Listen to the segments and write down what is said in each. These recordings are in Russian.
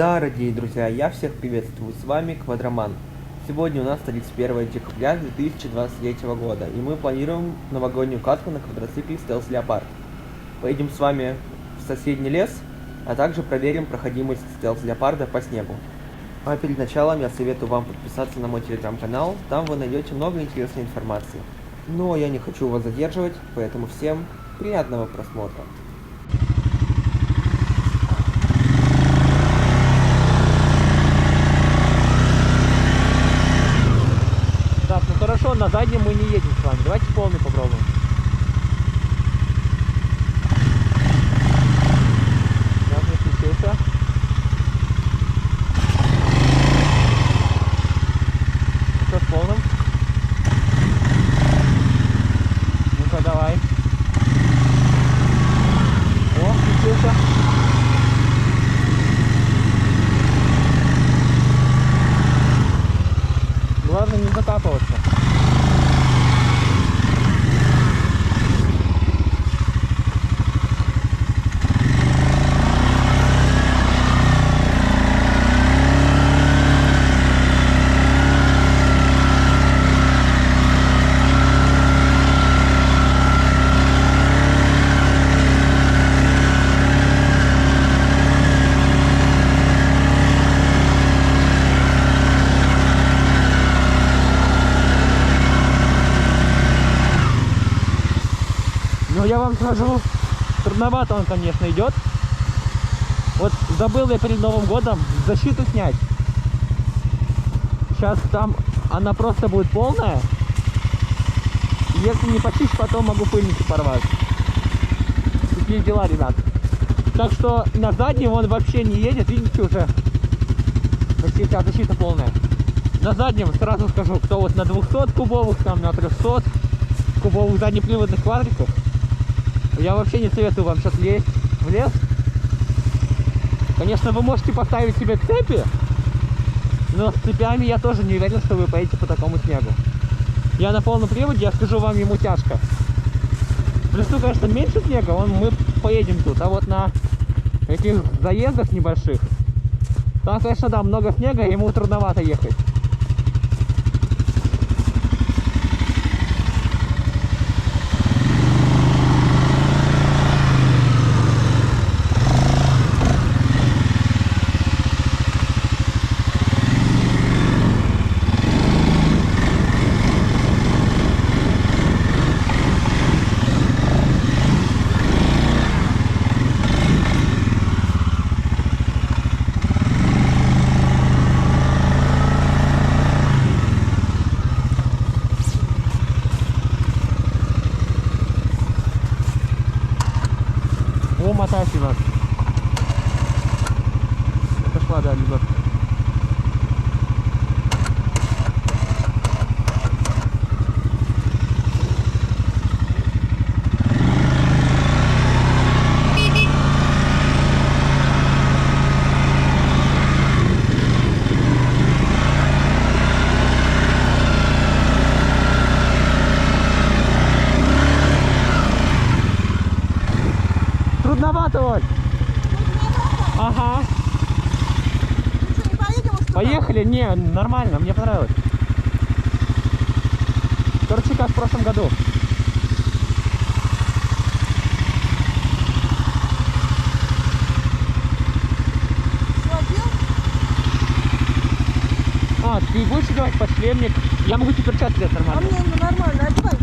Да, дорогие друзья, я всех приветствую, с вами Квадроман. Сегодня у нас 31 декабря 2023 года, и мы планируем новогоднюю катку на квадроцикле Stealth Leopard. Поедем с вами в соседний лес, а также проверим проходимость Stealth Leopard по снегу. А перед началом я советую вам подписаться на мой телеграм-канал, там вы найдете много интересной информации. Но я не хочу вас задерживать, поэтому всем приятного просмотра. Так, ну хорошо, на заднем мы не едем с вами. Давайте полный попробуем. Сейчас не включился. Что с полным? Ну-ка, давай. О, включился. Главное не закапываться. Ну я вам скажу, трудновато он, конечно, идет. Вот забыл я перед Новым годом защиту снять. Сейчас там она просто будет полная. Если не почистить, потом могу пыльники порвать. Такие дела, ребят. Так что на заднем он вообще не едет. Видите, уже защита полная. На заднем сразу скажу, кто вот на 200 кубовых, там на 300 кубовых заднеприводных квадриках, я вообще не советую вам сейчас лезть в лес. Конечно, вы можете поставить себе цепи, но с цепями я тоже не уверен, что вы поедете по такому снегу. Я на полном приводе, я скажу вам, ему тяжко. В лесу, конечно, меньше снега, мы поедем тут, а вот на каких заездах небольших, там, конечно, да, много снега, ему трудновато ехать. О, мотайся нас. Пошла, да, ребят. Трудновато, Оль. Ага. Ну что, не поедем уж туда? Поехали? Не, нормально, мне понравилось. Короче, как в прошлом году. Что, одел? А, ты будешь делать подшлемник? Я могу теперь перчатки взять А нормально. мне нормально, одевай.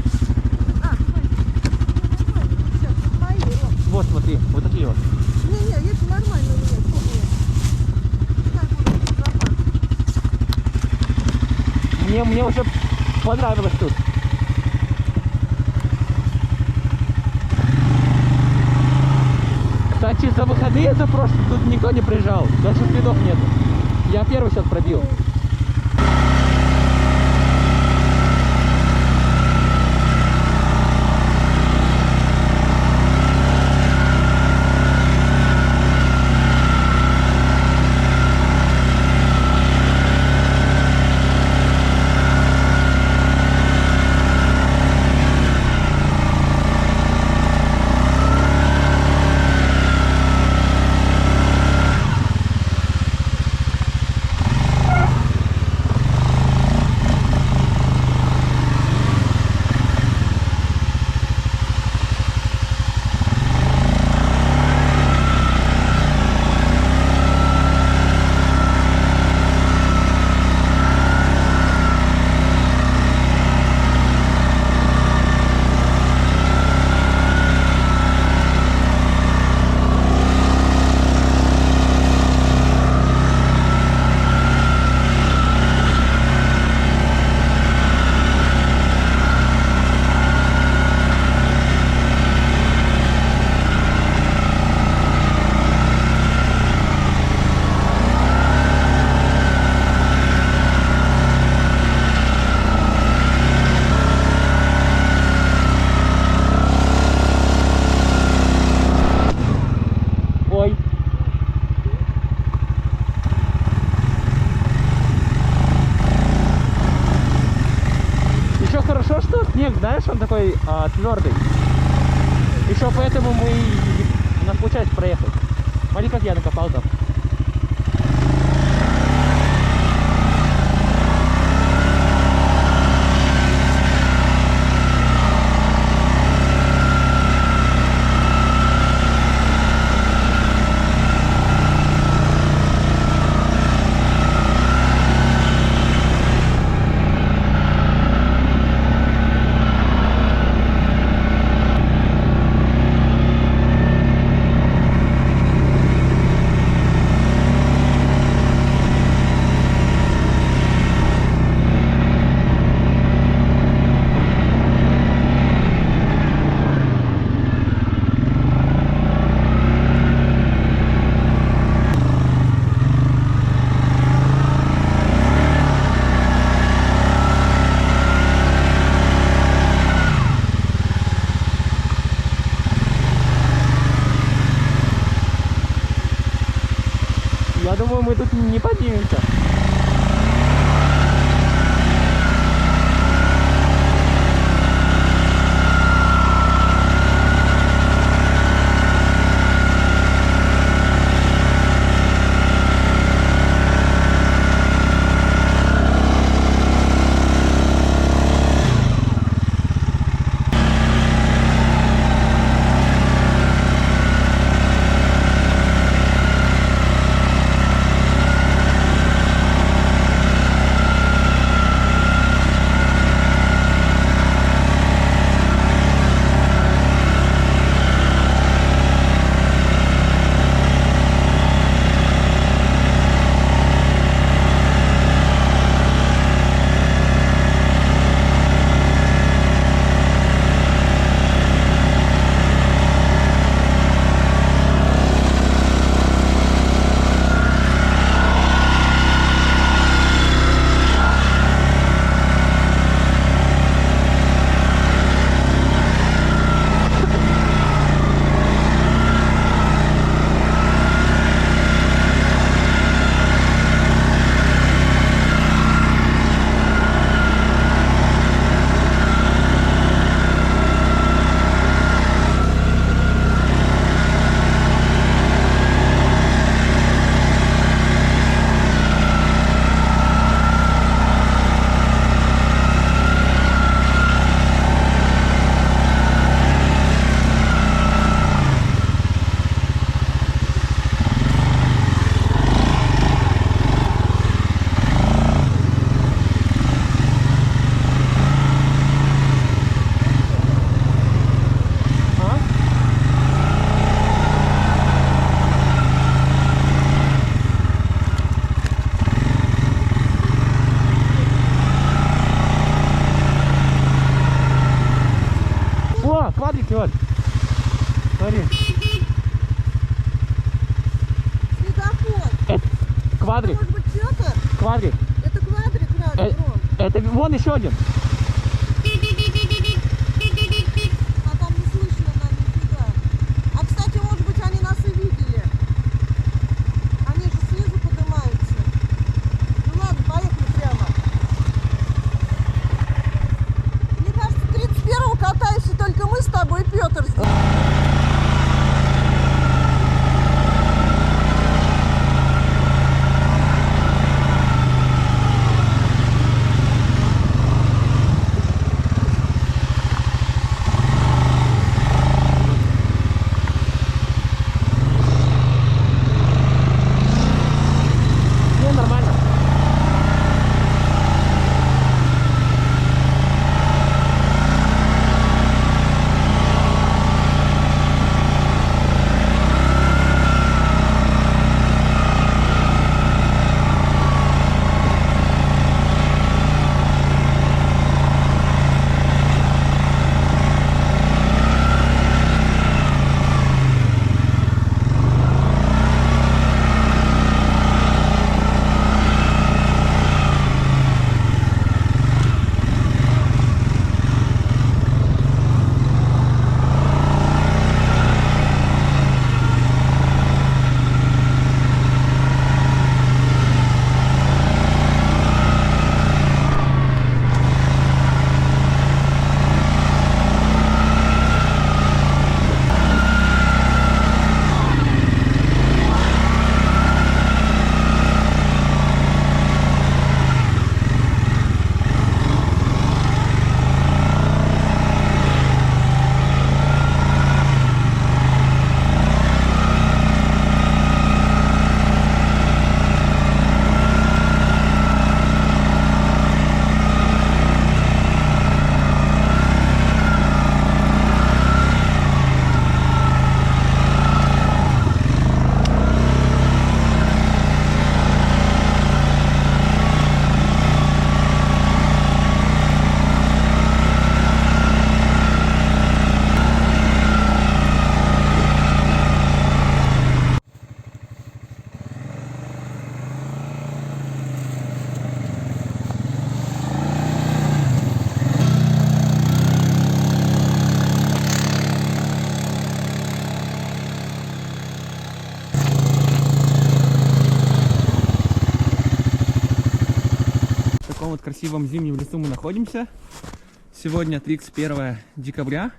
Нормально. Сейчас, мои, вот. Вот, смотри, вот такие вот. Не, это нормально у меня, что мне? Как буду запас? Мне уже понравилось тут. Кстати, за выходные за прошлые тут никто не приезжал. Даже следов нет. Я первый сейчас пробил. снег, знаешь, он такой твердый. Еще поэтому у нас получается проехать. Смотри, как я накопал там. Я думаю, мы тут не поднимемся. Квадрики вот. Смотри. Светофор. Квадрик. Может быть, Петр? Квадрик. Это квадрик рядом, Ром. Это вон еще один. А там не слышно нам нифига. А, кстати, может быть, они нас и видели. Они же снизу поднимаются. Ну ладно, поехали прямо. Мне кажется, 31-го катаемся только мы с тобой, Петр, здесь. таком вот красивом зимнем лесу мы находимся. Сегодня 31 декабря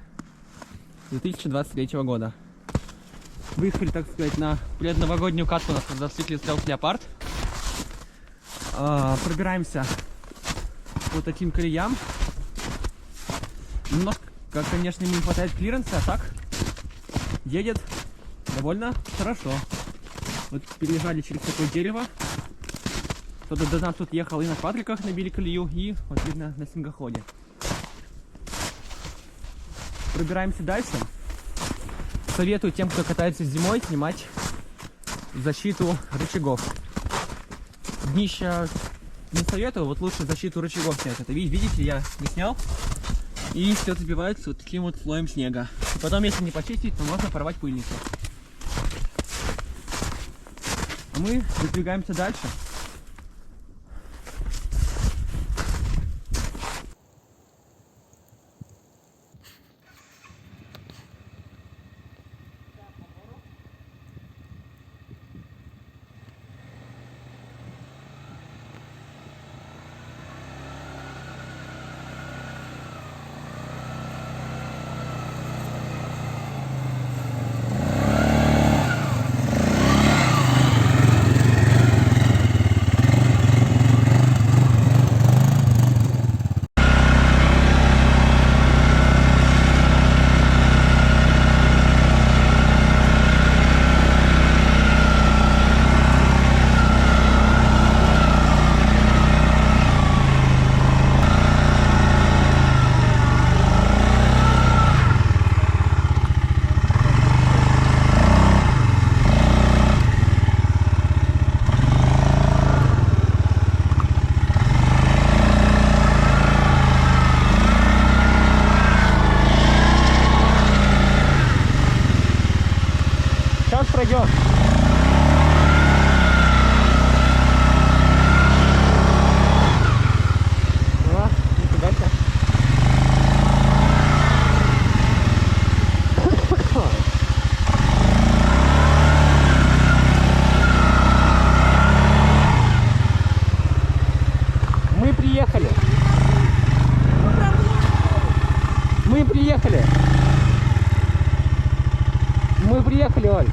2023 года. Выехали, так сказать, на предновогоднюю катку на квадроцикле Stealth Leopard. Пробираемся по таким колеям. Немножко, конечно, не хватает клиренса, а так едет довольно хорошо. Вот переезжали через такое дерево. Кто-то до нас тут ехал и на квадриках набили колею, и вот видно на снегоходе. Пробираемся дальше. Советую тем, кто катается зимой, снимать защиту рычагов. Днища не советую, вот лучше защиту рычагов снять. Это видите, я не снял. И все забивается вот таким вот слоем снега. И потом, если не почистить, то можно порвать пыльницу. А мы выдвигаемся дальше. Пройдем. Нифига себе. Мы приехали. Мы приехали. Мы приехали, Оль.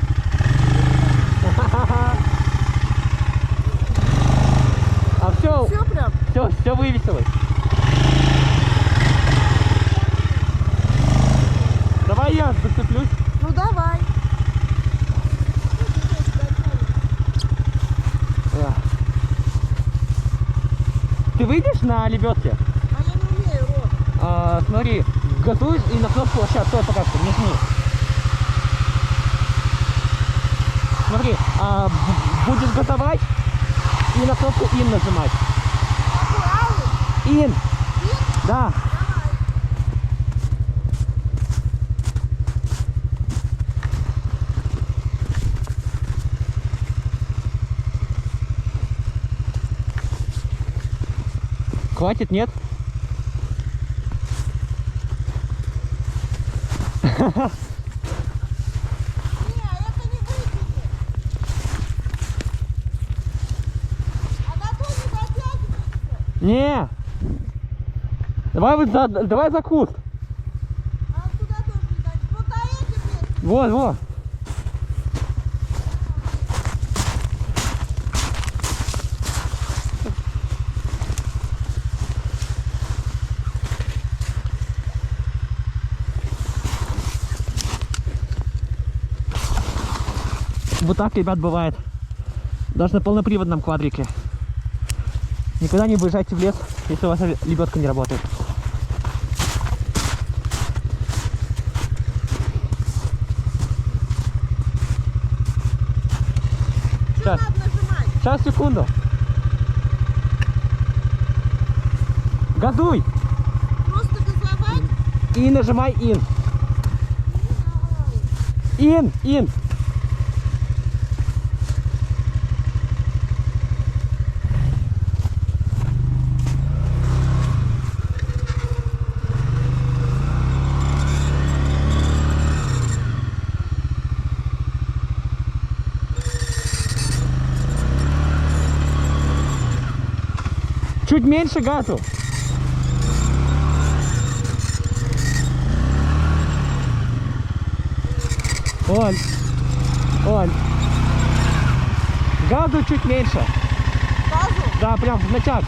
А все прям? Все вывесилось. Давай я зацеплюсь. Ну давай. Ты выйдешь на лебедке? А я не умею, Ром. Смотри, газуешь и на кнопку сейчас, стой пока что, не жми. Смотри, будешь газовать и на кнопку IN нажимать. IN. Да. Хватит, нет? Не. Давай за куст. А куда тоже летать? Вот до этих мест. Вот. Вот так, ребят, бывает. Даже на полноприводном квадрике. Никогда не выезжайте в лес, если у вас лебедка не работает. Что надо нажимать? Сейчас, секунду. Газуй! Просто газовать? И нажимай IN. IN. Чуть меньше газу. Оль. Оль. Газу чуть меньше. Газу? Да, прям в натяг.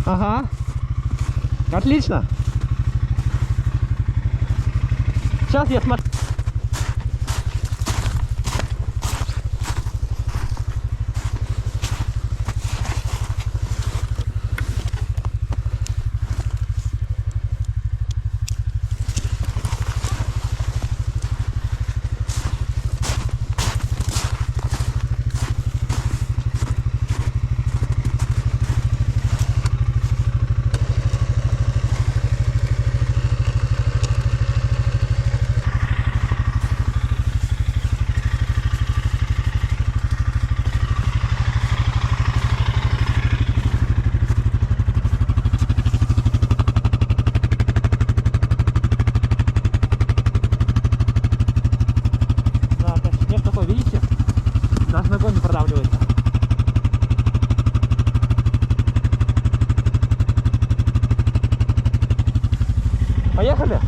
Ага. Отлично. Сейчас я смотрю. Да, конечно, снег такой, видите? Даже ногой не продавливается. Поехали?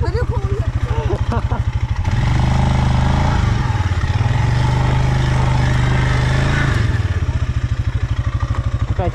Далеко уехали. Опять.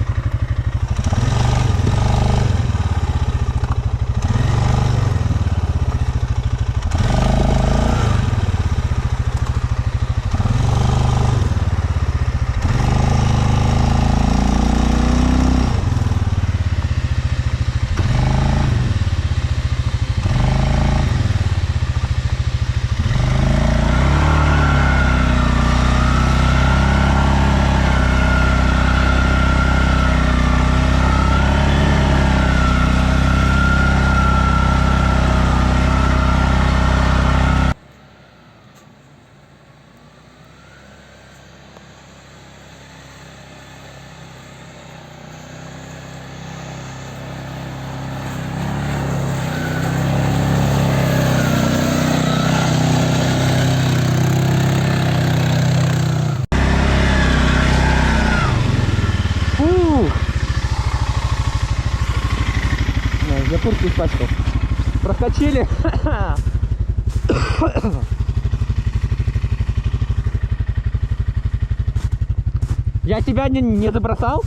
Фух. Я куртку испачкал. Проскочили. Я тебя не забросал?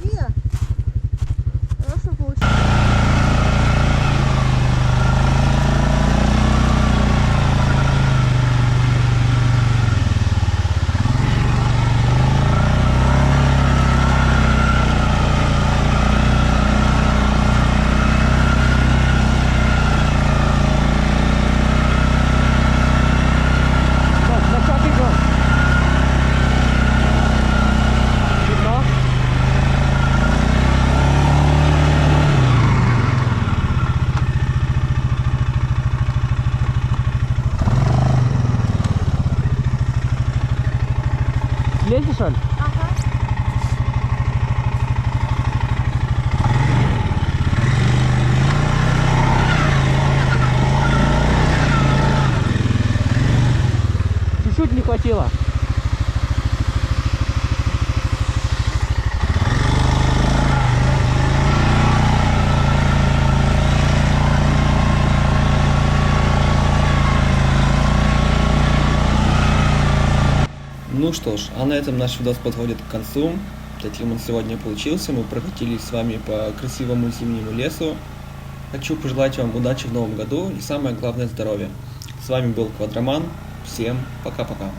Не. Хорошо получилось. Так, на шаг идем. Видно? Слезешь, Оль? Ага. Чуть-чуть не хватило. Ну что ж, а на этом наш видос подходит к концу. Таким он сегодня получился. Мы прокатились с вами по красивому зимнему лесу. Хочу пожелать вам удачи в новом году и самое главное здоровья. С вами был Квадроман. Всем пока-пока.